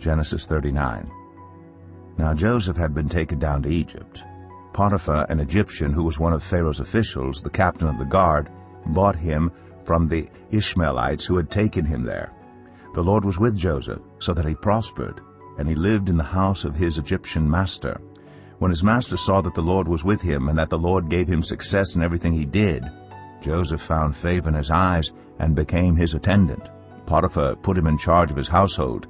Genesis 39. Now Joseph had been taken down to Egypt. Potiphar, an Egyptian who was one of Pharaoh's officials, the captain of the guard, bought him from the Ishmaelites who had taken him there. The Lord was with Joseph, so that he prospered, and he lived in the house of his Egyptian master. When his master saw that the Lord was with him, and that the Lord gave him success in everything he did, Joseph found favor in his eyes and became his attendant. Potiphar put him in charge of his household,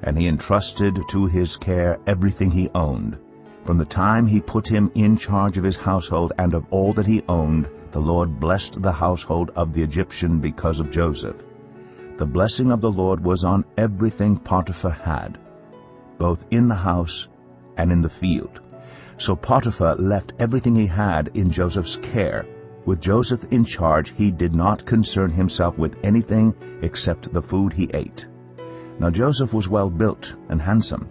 and he entrusted to his care everything he owned. From the time he put him in charge of his household and of all that he owned, the Lord blessed the household of the Egyptian because of Joseph. The blessing of the Lord was on everything Potiphar had, both in the house and in the field. So Potiphar left everything he had in Joseph's care. With Joseph in charge, he did not concern himself with anything except the food he ate. Now Joseph was well built and handsome,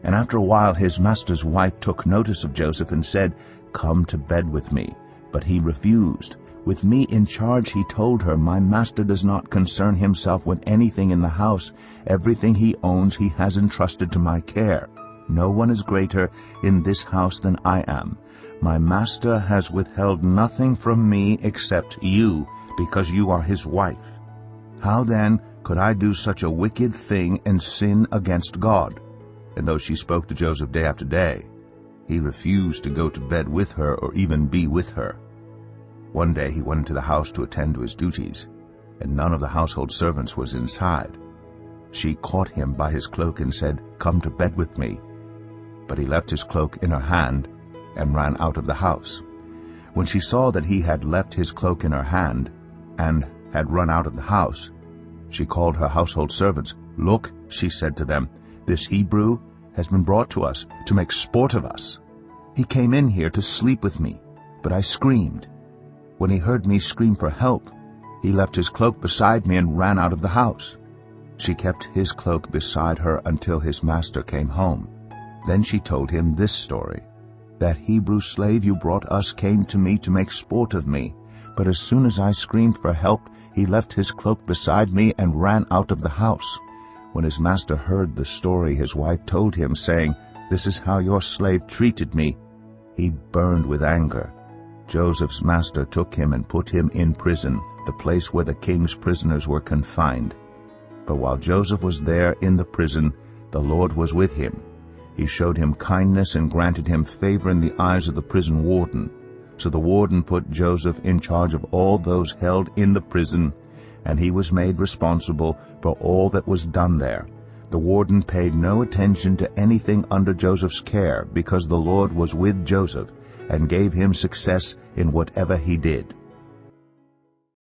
and after a while his master's wife took notice of Joseph and said, "Come to bed with me." But he refused. With me in charge, he told her, "My master does not concern himself with anything in the house. Everything he owns he has entrusted to my care. No one is greater in this house than I am. My master has withheld nothing from me except you, because you are his wife. How then could I do such a wicked thing and sin against God?" And though she spoke to Joseph day after day, he refused to go to bed with her or even be with her. One day he went into the house to attend to his duties, and none of the household servants was inside. She caught him by his cloak and said, "Come to bed with me." But he left his cloak in her hand and ran out of the house. When she saw that he had left his cloak in her hand and had run out of the house, she called her household servants. "Look," she said to them, "this Hebrew has been brought to us to make sport of us. He came in here to sleep with me, but I screamed. When he heard me scream for help, he left his cloak beside me and ran out of the house." She kept his cloak beside her until his master came home. Then she told him this story: "That Hebrew slave you brought us came to me to make sport of me, but as soon as I screamed for help, he left his cloak beside me and ran out of the house." When his master heard the story his wife told him, saying, "This is how your slave treated me," he burned with anger. Joseph's master took him and put him in prison, the place where the king's prisoners were confined. But while Joseph was there in the prison, the Lord was with him. He showed him kindness and granted him favor in the eyes of the prison warden. So the warden put Joseph in charge of all those held in the prison, and he was made responsible for all that was done there. The warden paid no attention to anything under Joseph's care, because the Lord was with Joseph and gave him success in whatever he did.